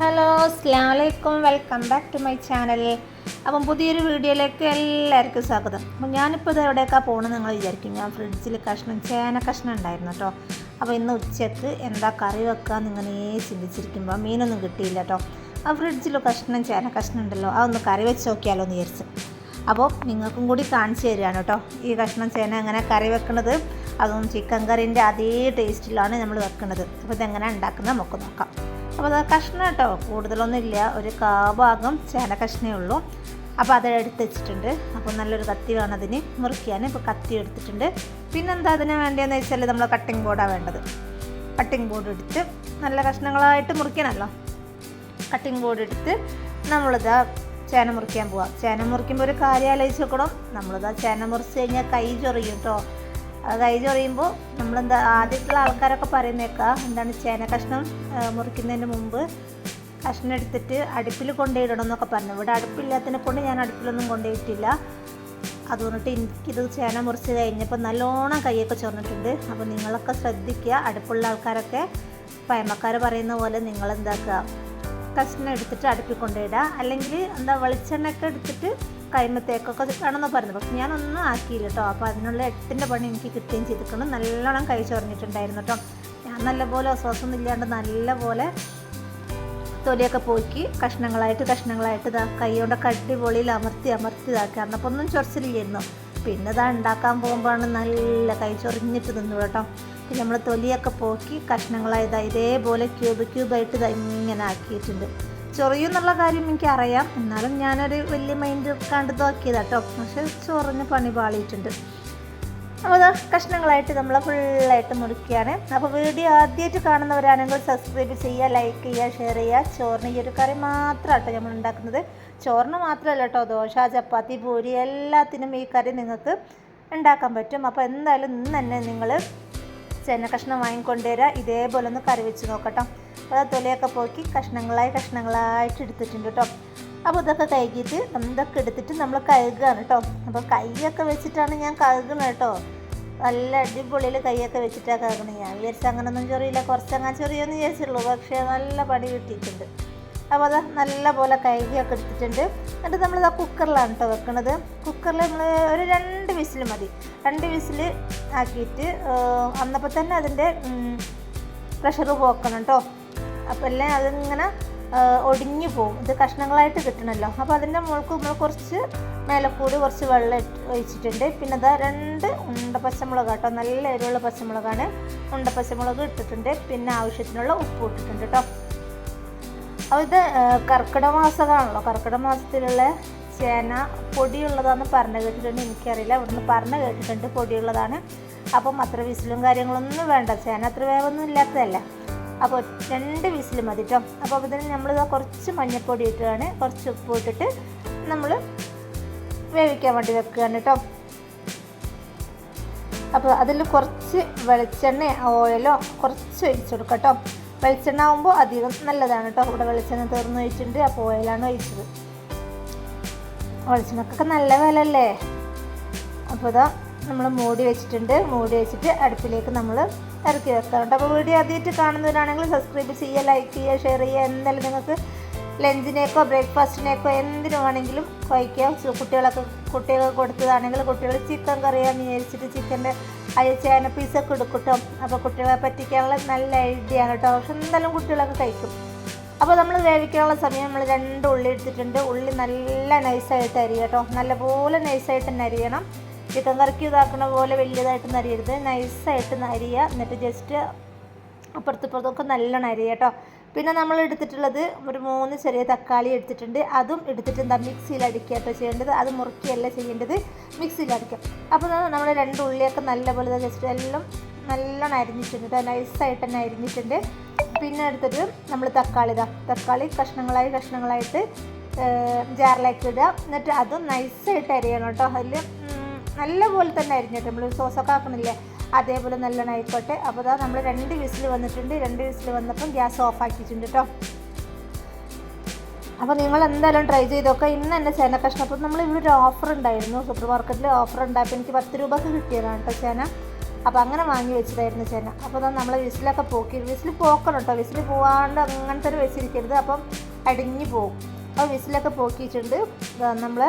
Hello അസ്സലാമു അലൈക്കും, welcome back to my channel. അപ്പം പുതിയൊരു വീഡിയോയിലേക്ക് എല്ലാവർക്കും സ്വാഗതം. അപ്പം ഞാനിപ്പോൾ ഇത് എവിടേക്കാണ് പോകണമെന്ന് നിങ്ങൾ വിചാരിക്കും. ഞാൻ ഫ്രിഡ്ജിൽ ചേന കഷ്ണം ഉണ്ടായിരുന്നു കേട്ടോ. അപ്പോൾ ഇന്ന് ഉച്ചക്ക് എന്താ കറി വെക്കാമെന്ന് ഇങ്ങനെ ചിന്തിച്ചിരിക്കുമ്പോൾ മീനൊന്നും കിട്ടിയില്ല കേട്ടോ. ആ ഫ്രിഡ്ജിൽ ചേന കഷ്ണം ഉണ്ടല്ലോ, അതൊന്ന് കറി വെച്ച് നോക്കിയാലോ എന്ന് വിചാരിച്ചു. അപ്പോൾ നിങ്ങൾക്കും കൂടി കാണിച്ചു തരികയാണ് കേട്ടോ ഈ ചേന എങ്ങനെ കറി വെക്കുന്നത്. അതും ചിക്കൻ കറീൻ്റെ അതേ ടേസ്റ്റിലാണ് നമ്മൾ വെക്കുന്നത്. അപ്പോൾ ഇതെങ്ങനെ ഉണ്ടാക്കുന്നത് നമുക്ക് നോക്കാം. അപ്പോൾ അത് കഷ്ണം കേട്ടോ, കൂടുതലൊന്നും ഇല്ല, ഒരു ഭാഗം ചേന കഷ്ണേ ഉള്ളൂ. അപ്പോൾ അത് എടുത്ത് വെച്ചിട്ടുണ്ട്. അപ്പോൾ നല്ലൊരു കത്തി വേണം അതിന് മുറിക്കാൻ. ഇപ്പോൾ കത്തി എടുത്തിട്ടുണ്ട്. പിന്നെന്താ അതിന് വേണ്ടിയെന്ന് വെച്ചാൽ നമ്മൾ കട്ടിംഗ് ബോർഡാണ് വേണ്ടത്. കട്ടിംഗ് ബോർഡ് എടുത്ത് നല്ല കഷ്ണങ്ങളായിട്ട് മുറിക്കണമല്ലോ. കട്ടിംഗ് ബോർഡ് എടുത്ത് നമ്മളിതാ ചേന മുറിക്കാൻ പോവാം. ചേന മുറിക്കുമ്പോൾ ഒരു കാര്യം ആലോചിച്ച് നോക്കണം. നമ്മളിതാ ചേന മുറിച്ച് കഴിഞ്ഞാൽ കൈ ചൊറിയും കേട്ടോ. കൈ ചൊറിയുമ്പോൾ നമ്മളെന്താ ആദ്യത്തുള്ള ആൾക്കാരൊക്കെ പറയുന്നേക്കാം, എന്താണ് ചേന കഷ്ണം മുറിക്കുന്നതിന് മുമ്പ് കഷ്ണം എടുത്തിട്ട് അടുപ്പിൽ കൊണ്ടുപോയിടണം എന്നൊക്കെ പറഞ്ഞു. ഇവിടെ അടുപ്പില്ലാത്തതിനെ കൊണ്ട് ഞാൻ അടുപ്പിലൊന്നും കൊണ്ടുപോയിട്ടില്ല. അതുകൊണ്ടിട്ട് എനിക്കിത് ചേന മുറിച്ച് കഴിഞ്ഞപ്പോൾ നല്ലോണം കൈയൊക്കെ ചൊറിഞ്ഞിട്ടുണ്ട്. അപ്പോൾ നിങ്ങളൊക്കെ ശ്രദ്ധിക്കുക. അടുപ്പുള്ള ആൾക്കാരൊക്കെ പഴമക്കാർ പറയുന്ന പോലെ നിങ്ങളെന്താക്കുക, കഷ്ണം എടുത്തിട്ട് അടുപ്പിൽ കൊണ്ടുപോയിടുക. അല്ലെങ്കിൽ വെളിച്ചെണ്ണയൊക്കെ എടുത്തിട്ട് കൈമത്തേക്കൊക്കെ വേണമെന്ന് പറഞ്ഞു. പക്ഷെ ഞാനൊന്നും ആക്കിയില്ല കേട്ടോ. അപ്പോൾ അതിനുള്ള 8ൻ്റെ പണി എനിക്ക് കിട്ടുകയും ചെയ്തിട്ടുണ്ട്. നല്ലോണം കൈ ചൊറിഞ്ഞിട്ടുണ്ടായിരുന്നു കേട്ടോ. ഞാൻ നല്ലപോലെ ശ്വാസമൊന്നും ഇല്ലാണ്ട് നല്ലപോലെ തൊലിയൊക്കെ പോക്കി കഷ്ണങ്ങളായിട്ട് ഇതാ കൈ കൊണ്ടൊക്കെ അടിപൊളിയിൽ അമർത്തി ഇതാക്കി. അന്നപ്പോൾ ഒന്നും ചൊറിച്ചില്ലായിരുന്നു. പിന്നെ ഇതാ ഉണ്ടാക്കാൻ പോകുമ്പോഴാണ് നല്ല കൈ ചൊറിഞ്ഞിട്ട് നിന്നു കേട്ടോ. പിന്നെ നമ്മൾ തൊലിയൊക്കെ പോക്കി കഷ്ണങ്ങളായതാ ഇതേപോലെ ക്യൂബായിട്ട് ഇങ്ങനെ ആക്കിയിട്ടുണ്ട്. ചൊറിയും എന്നുള്ള കാര്യം എനിക്കറിയാം, എന്നാലും ഞാനൊരു വലിയ മൈൻഡ് കണ്ടതാക്കിയതാട്ടോ. പക്ഷെ ചൊറിഞ്ഞ് പണി പാളിയിട്ടുണ്ട്. അപ്പോൾ അതാ കഷ്ണങ്ങളായിട്ട് നമ്മൾ ഫുള്ളായിട്ട് മുറിക്കുകയാണ്. അപ്പോൾ വീഡിയോ ആദ്യമായിട്ട് കാണുന്നവരാണെങ്കിൽ സബ്സ്ക്രൈബ് ചെയ്യുക, ലൈക്ക് ചെയ്യുക, ഷെയർ ചെയ്യുക. ചോറിന് ഈ ഒരു കറി മാത്രമാട്ടോ നമ്മൾ ഉണ്ടാക്കുന്നത്. ചോറിന് മാത്രമല്ല കേട്ടോ, ദോശ, ചപ്പാത്തി, പൂരി എല്ലാത്തിനും ഈ കറി നിങ്ങൾക്ക് ഉണ്ടാക്കാൻ പറ്റും. അപ്പോൾ എന്തായാലും ഇന്ന് തന്നെ നിങ്ങൾ ചേന കഷ്ണം വാങ്ങിക്കൊണ്ടുവരിക. ഇതേപോലെ ഒന്ന് കറി വെച്ച് നോക്കട്ടോ. അപ്പോൾ തൊലിയൊക്കെ പോക്കി കഷ്ണങ്ങളായിട്ട് എടുത്തിട്ടുണ്ട് കേട്ടോ. അപ്പോൾ ഇതൊക്കെ കഴുകിയിട്ട് ഇതൊക്കെ എടുത്തിട്ട് നമ്മൾ കഴുകുകയാണ് കേട്ടോ. അപ്പോൾ കൈയൊക്കെ വെച്ചിട്ടാണ് ഞാൻ കഴുകുന്നത് കേട്ടോ. നല്ല അടിപൊളിയിൽ കൈയൊക്കെ വെച്ചിട്ടാണ് കഴുകണത്. ഞാൻ വിചാരിച്ചാൽ അങ്ങനെയൊന്നും ചൊറിയില്ല, കുറച്ചങ്ങനെ ചൊറിയെന്ന് വിചാരിച്ചുള്ളൂ. പക്ഷേ നല്ല പണി കിട്ടിയിട്ടുണ്ട്. അപ്പോൾ അത് നല്ല പോലെ കഴുകിയൊക്കെ എടുത്തിട്ടുണ്ട്. എന്നിട്ട് നമ്മളിതാ കുക്കറിലാണ് കേട്ടോ വെക്കുന്നത്. കുക്കറിൽ നമ്മൾ ഒരു 2 വിസിൽ മതി. 2 വിസിൽ ആക്കിയിട്ട് അന്നപ്പോൾ തന്നെ അതിൻ്റെ പ്രഷർ പോക്കണം കേട്ടോ. അപ്പോൾ എല്ലാം അതിങ്ങനെ ഒടിഞ്ഞു പോകും. ഇത് കഷ്ണങ്ങളായിട്ട് കിട്ടണമല്ലോ. അപ്പോൾ അതിൻ്റെ മുകൾക്ക് നമ്മൾ കുറച്ച് മേലക്കൂടി കുറച്ച് വെള്ളം ഒഴിച്ചിട്ടുണ്ട്. പിന്നെ അതാ 2 ഉണ്ട പച്ചമുളക് കേട്ടോ, നല്ല എരിവുള്ള പച്ചമുളകാണ്. ഉണ്ട പച്ചമുളക് ഇട്ടിട്ടുണ്ട്. പിന്നെ ആവശ്യത്തിനുള്ള ഉപ്പ് ഇട്ടിട്ടുണ്ട് കേട്ടോ. അപ്പോൾ ഇത് കർക്കിടക മാസമാണല്ലോ. കർക്കിടക മാസത്തിലുള്ള ചേന പൊടിയുള്ളതാണെന്ന് പറഞ്ഞു കേട്ടിട്ടുണ്ട്. എനിക്കറിയില്ല, ഇവിടുന്ന് പറഞ്ഞു കേട്ടിട്ടുണ്ട് പൊടിയുള്ളതാണ്. അപ്പം അത്ര വിസിലും കാര്യങ്ങളൊന്നും വേണ്ട. ചേന അത്ര വേവൊന്നും ഇല്ലാത്തതല്ല. അപ്പോൾ 2 വിസിൽ മതി കേട്ടോ. അപ്പോൾ ഇതിന് നമ്മൾ കുറച്ച് മഞ്ഞൾപ്പൊടി ഇട്ടാണ്, കുറച്ച് ഉപ്പ് ഇട്ടിട്ട് നമ്മൾ വേവിക്കാൻ വേണ്ടി വെക്കുകയാണ് കേട്ടോ. അപ്പോൾ അതിൽ കുറച്ച് വെളിച്ചെണ്ണ ഓയിലോ കുറച്ച് ഒഴിച്ചു കൊടുക്കാം കേട്ടോ. വെളിച്ചെണ്ണ ആകുമ്പോൾ അധികം നല്ലതാണ് കേട്ടോ. ഇവിടെ വെളിച്ചെണ്ണ തീർന്ന് ഒഴിച്ചിട്ടുണ്ട്. അപ്പോൾ ഓയിലാണ് ഒഴിച്ചത്. വെളിച്ചെണ്ണക്കൊക്കെ നല്ല വില അല്ലേ. അപ്പോൾ ഇതാ നമ്മൾ മൂടി വെച്ചിട്ടുണ്ട്. മൂടി വെച്ചിട്ട് അടുപ്പിലേക്ക് നമ്മൾ ഇറക്കി വെക്കാറുണ്ട്. അപ്പോൾ വീഡിയോ ആദ്യമായിട്ട് കാണുന്നവരാണെങ്കിൽ സബ്സ്ക്രൈബ് ചെയ്യുക, ലൈക്ക് ചെയ്യുക, ഷെയർ ചെയ്യുക. എന്തായാലും നിങ്ങൾക്ക് ലഞ്ചിനേക്കോ ബ്രേക്ക്ഫാസ്റ്റിനേക്കോ എന്തിനു വേണമെങ്കിലും കഴിക്കാം. കുട്ടികൾക്ക് കൊടുത്തതാണെങ്കിൽ കുട്ടികൾ ചിക്കൻ കറിയാന്ന് വിചാരിച്ചിട്ട് ചിക്കൻ്റെ ചേന പീസൊക്കെ എടുക്കട്ടോ. അപ്പോൾ കുട്ടികളെ പറ്റിക്കാനുള്ള നല്ല ഐഡിയ ആണ് കേട്ടോ. പക്ഷെ എന്തായാലും കുട്ടികളൊക്കെ കഴിക്കും. അപ്പോൾ നമ്മൾ വേവിക്കാനുള്ള സമയം നമ്മൾ 2 ഉള്ളി എടുത്തിട്ടുണ്ട്. ഉള്ളി നല്ല നൈസായിട്ട് അരിയ കേട്ടോ. നല്ലപോലെ നൈസായിട്ട് തന്നെ അരിയണം. ചിക്കൻ കറിക്ക് ഇതാക്കുന്ന പോലെ വലിയതായിട്ടൊന്നും അരിയരുത്, നൈസായിട്ട് അരിയുക. എന്നിട്ട് ജസ്റ്റ് അപ്പുറത്തിപ്പുറത്തൊക്കെ നല്ലോണം അരിയുക കേട്ടോ. പിന്നെ നമ്മൾ എടുത്തിട്ടുള്ളത് ഒരു 3 ചെറിയ തക്കാളി എടുത്തിട്ടുണ്ട്. അതും എടുത്തിട്ട് മിക്സിയിൽ അടിക്കുക കേട്ടോ ചെയ്യേണ്ടത്. അത് മുറുക്കിയല്ല ചെയ്യേണ്ടത്, മിക്സിയിൽ അടിക്കാം. അപ്പോൾ നമ്മൾ 2 ഉള്ളിയൊക്കെ നല്ലപോലെ ജസ്റ്റ് എല്ലാം നല്ലോണം അരിഞ്ഞിട്ടുണ്ട് കേട്ടോ. നൈസായിട്ട് തന്നെ അരിഞ്ഞിട്ടുണ്ട്. പിന്നെ എടുത്തിട്ട് നമ്മൾ തക്കാളി കഷ്ണങ്ങളായിട്ട് ജാറിലേക്ക് ഇടുക. എന്നിട്ട് അതും നൈസായിട്ട് അരിയണം കേട്ടോ. അതിൽ നല്ലപോലെ തന്നെ അരിഞ്ഞിട്ട് നമ്മൾ സോസൊക്കെ ആക്കണില്ലേ, അതേപോലെ നല്ലോണം ആയിക്കോട്ടെ. അപ്പോൾ അതാ നമ്മൾ 2 വിസിൽ വന്നിട്ടുണ്ട്. 2 വിസിൽ വന്നപ്പം ഗ്യാസ് ഓഫ് ആക്കിയിട്ടുണ്ട് കേട്ടോ. അപ്പോൾ നിങ്ങൾ എന്തായാലും ട്രൈ ചെയ്തൊക്കെ. ഇന്ന് തന്നെ ചേന കഷ്ണം, അപ്പോൾ നമ്മൾ ഇവിടെ ഒരു ഓഫർ ഉണ്ടായിരുന്നു, സൂപ്പർ മാർക്കറ്റിൽ ഓഫർ ഉണ്ടായപ്പോൾ എനിക്ക് 10 രൂപക്ക് കിട്ടിയതാണ് കേട്ടോ ചേന. അപ്പോൾ അങ്ങനെ വാങ്ങി വെച്ചതായിരുന്നു ചേന. അപ്പോൾ നമ്മൾ വിസിലൊക്കെ വിസിൽ പോക്കണം കേട്ടോ, വിസിൽ പോകാണ്ട് അങ്ങനത്തെ ഒരു വെച്ചിരിക്കരുത്, അപ്പം അടിഞ്ഞു പോകും. അപ്പോൾ വിസിലൊക്കെ പോക്കിയിട്ടുണ്ട്. നമ്മൾ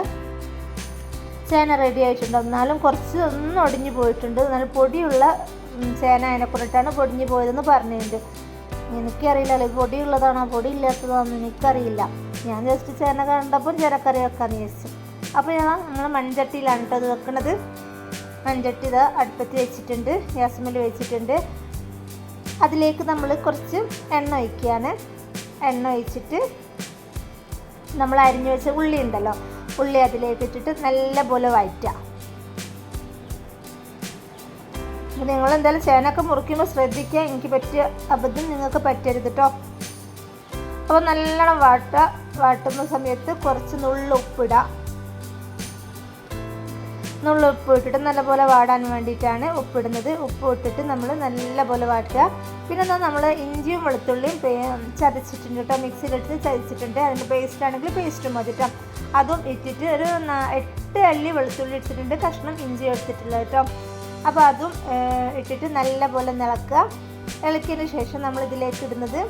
ചേന റെഡി ആയിട്ടുണ്ട്. എന്നാലും കുറച്ച് ഒന്നും ഒടിഞ്ഞു പോയിട്ടുണ്ട്. നല്ല പൊടിയുള്ള ചേന അതിനെക്കുറിട്ടാണ് പൊടിഞ്ഞു പോയതെന്ന് പറഞ്ഞിട്ടുണ്ട്. എനിക്കറിയില്ലല്ലോ പൊടിയുള്ളതാണോ പൊടി ഇല്ലാത്തതാണോ എനിക്കറിയില്ല. ഞാൻ ജസ്റ്റ് ചേന കണ്ടപ്പോൾ ചേനക്കറി വെക്കാമെന്ന് വിചാരിച്ചു. അപ്പോൾ നമ്മൾ മൺചട്ടിയിലാണ് കേട്ടോ അത് വെക്കുന്നത്. മൺചട്ടി ഇത് അടുപ്പത്ത് വെച്ചിട്ടുണ്ട്, ഗ്യാസ്മേൽ വെച്ചിട്ടുണ്ട്. അതിലേക്ക് നമ്മൾ കുറച്ച് എണ്ണ ഒഴിക്കുകയാണ്. എണ്ണ ഒഴിച്ചിട്ട് നമ്മൾ അരിഞ്ഞു വെച്ച ഉള്ളി ഉണ്ടല്ലോ, ഉള്ളി അതിലേക്ക് ഇട്ടിട്ട് നല്ല പോലെ വഴറ്റുക. നിങ്ങൾ എന്തായാലും ചേനയൊക്കെ മുറിക്കുമ്പോൾ ശ്രദ്ധിക്കുക, എനിക്ക് പറ്റിയ അബദ്ധം നിങ്ങൾക്ക് പറ്റരുത് കേട്ടോ. അപ്പോൾ നല്ലോണം വാട്ടുന്ന സമയത്ത് കുറച്ച് നുള്ളുപ്പിടുക. നുള്ളുപ്പ് ഇട്ടിട്ട് നല്ലപോലെ വാടാൻ വേണ്ടിയിട്ടാണ് ഉപ്പിടുന്നത്. ഉപ്പ് ഇട്ടിട്ട് നമ്മൾ നല്ലപോലെ വാട്ടുക. പിന്നെ നമ്മൾ ഇഞ്ചിയും വെളുത്തുള്ളിയും ചതച്ചിട്ടുണ്ട് കേട്ടോ, മിക്സിയിലിട്ട് ചതച്ചിട്ടുണ്ട്. അതിൻ്റെ പേസ്റ്റ് ആണെങ്കിൽ പേസ്റ്റ് മതി കേട്ടോ. അതും ഇട്ടിട്ട് ഒരു 8 അല്ലി വെളുത്തുള്ളി ഇട്ടിട്ടുണ്ട്, കഷ്ണം ഇഞ്ചി എടുത്തിട്ടുള്ളത് കേട്ടോ. അപ്പോൾ അതും ഇട്ടിട്ട് നല്ലപോലെ ഇളക്കുക. ഇളക്കിയതിന് ശേഷം നമ്മൾ ഇതിലേക്ക് ഇടുന്നത്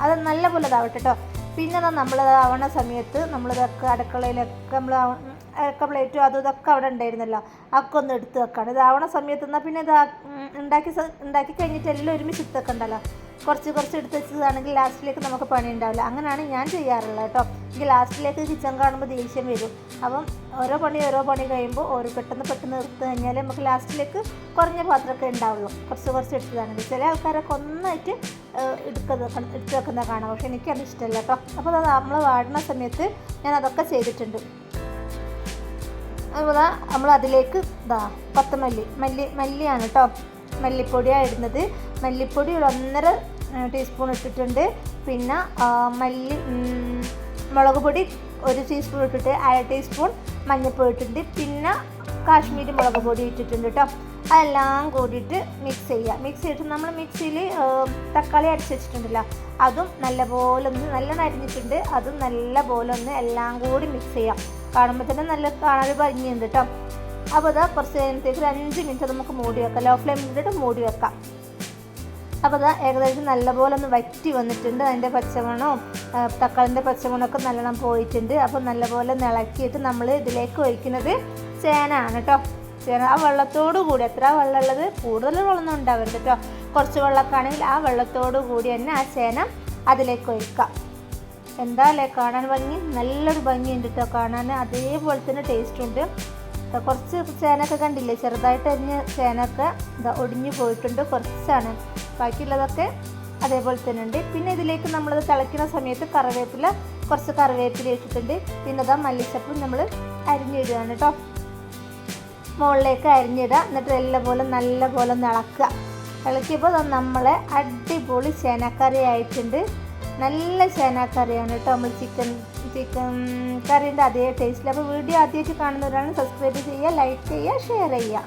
അത് നല്ലപോലെ ഇതാവട്ടെ കേട്ടോ. പിന്നെ നമ്മൾ ആവണ സമയത്ത് നമ്മളിതൊക്കെ അടുക്കളയിലൊക്കെ നമ്മൾ പ്ലേറ്റും അതും ഇതൊക്കെ അവിടെ ഉണ്ടായിരുന്നല്ലോ, അതൊക്കെ ഒന്ന് എടുത്ത് വെക്കാണ്. ഇതാവണ സമയത്ത് എന്നാൽ പിന്നെ ഇത് ഉണ്ടാക്കി കഴിഞ്ഞിട്ട് എല്ലാം ഒരുമിച്ച് ഇട്ട് വെക്കണ്ടല്ലോ. കുറച്ച് എടുത്ത് വെച്ചതാണെങ്കിൽ ലാസ്റ്റിലേക്ക് നമുക്ക് പണി ഉണ്ടാവില്ല. അങ്ങനെയാണ് ഞാൻ ചെയ്യാറുള്ളത് കേട്ടോ. എനിക്ക് ലാസ്റ്റിലേക്ക് കിച്ചൺ കാണുമ്പോൾ ദേഷ്യം വരും. അപ്പം ഓരോ പണി കഴിയുമ്പോൾ പെട്ടെന്ന് എടുത്ത് കഴിഞ്ഞാൽ നമുക്ക് ലാസ്റ്റിലേക്ക് കുറഞ്ഞ പാത്രമൊക്കെ ഉണ്ടാവുള്ളൂ. കുറച്ച് എടുത്തതാണെങ്കിൽ ചില ആൾക്കാരൊക്കെ ഒന്നായിട്ട് എടുത്ത് വെക്കുന്ന കാണാം. പക്ഷെ എനിക്കത് ഇഷ്ടമല്ല കേട്ടോ. അപ്പോൾ അത് നമ്മൾ വാടുന്ന സമയത്ത് ഞാൻ അതൊക്കെ ചെയ്തിട്ടുണ്ട്. അതുപോലെ നമ്മൾ അതിലേക്ക് മല്ലിയാണ് കേട്ടോ, മല്ലിപ്പൊടിയാണ് ഇടുന്നത്. മല്ലിപ്പൊടി ഒരു 1.5 ടീസ്പൂൺ ഇട്ടിട്ടുണ്ട്. പിന്നെ മുളക് പൊടി 1 ടീസ്പൂൺ ഇട്ടിട്ട് 1/2 ടീസ്പൂൺ മഞ്ഞൾപ്പൊടി ഇട്ടിട്ടുണ്ട്. പിന്നെ കാശ്മീരി മുളക് പൊടി ഇട്ടിട്ടുണ്ട് കേട്ടോ. അതെല്ലാം കൂടിയിട്ട് മിക്സ് ചെയ്തിട്ട് നമ്മൾ മിക്സിയിൽ തക്കാളി അരച്ച് വെച്ചിട്ടുണ്ടല്ലോ, അതും നല്ലപോലെ നല്ലോണം അരിഞ്ഞിട്ടുണ്ട്. അതും നല്ലപോലെ എല്ലാം കൂടി മിക്സ് ചെയ്യാം. കാണുമ്പോൾ തന്നെ നല്ല കാണാൻ ഭംഗിയുണ്ട് കേട്ടോ. അപ്പോൾ അത് കുറച്ച് നേരത്തേക്ക് 5 മിനിറ്റ് നമുക്ക് മൂടി വെക്കാം, ലോ ഫ്ലെയിമിൽ ഇട്ടിട്ട് മൂടി വെക്കാം. അപ്പോൾ അത് ഏകദേശം നല്ലപോലെ വറ്റി വന്നിട്ടുണ്ട്. അതിൻ്റെ പച്ചമണവും തക്കാളിൻ്റെ പച്ചമണമൊക്കെ നല്ലോണം പോയിട്ടുണ്ട്. അപ്പോൾ നല്ലപോലെ ഇളക്കിയിട്ട് നമ്മൾ ഇതിലേക്ക് ഒഴിക്കുന്നത് ചേനയാണ് കേട്ടോ. ചേന ആ വെള്ളത്തോടു കൂടി, എത്ര വെള്ളമുള്ളത് കൂടുതൽ വെള്ളമൊന്നും ഉണ്ടാവരുത് കേട്ടോ. കുറച്ച് വെള്ളമൊക്കെ ആണെങ്കിൽ ആ വെള്ളത്തോടു കൂടി തന്നെ ആ ചേന അതിലേക്ക് ഒഴിക്കാം. എന്താ അല്ലേ കാണാൻ ഭംഗി, നല്ലൊരു ഭംഗിയുണ്ട് കേട്ടോ കാണാൻ. അതേപോലെ തന്നെ ടേസ്റ്റ് ഉണ്ട്. കുറച്ച് ചേനയൊക്കെ കണ്ടില്ലേ, ചെറുതായിട്ട് അരിഞ്ഞ ചേനയൊക്കെ ഒടിഞ്ഞു പോയിട്ടുണ്ട്, കുറച്ചാണ്. ബാക്കിയുള്ളതൊക്കെ അതേപോലെ തന്നെ ഉണ്ട്. പിന്നെ ഇതിലേക്ക് നമ്മളത് തിളയ്ക്കുന്ന സമയത്ത് കുറച്ച് കറിവേപ്പില ഇട്ടിട്ടുണ്ട്. പിന്നെ മല്ലിച്ചപ്പും നമ്മൾ അരിഞ്ഞിടുകയാണ് കേട്ടോ. മുകളിലേക്ക് അരിഞ്ഞിടുക. എന്നിട്ട് നല്ലപോലെ ഇളക്കിയപ്പോൾ നമ്മളെ അടിപൊളി ചേനക്കറി ആയിട്ടുണ്ട്. നല്ല ചേനക്കറിയാണ് കേട്ടോ. നമ്മൾ ചിക്കൻ കറീൻ്റെ അതേ ടേസ്റ്റിൽ. അപ്പോൾ വീഡിയോ ആദ്യമായിട്ട് കാണുന്നവരാണ് സബ്സ്ക്രൈബ് ചെയ്യുക, ലൈക്ക് ചെയ്യുക, ഷെയർ ചെയ്യുക.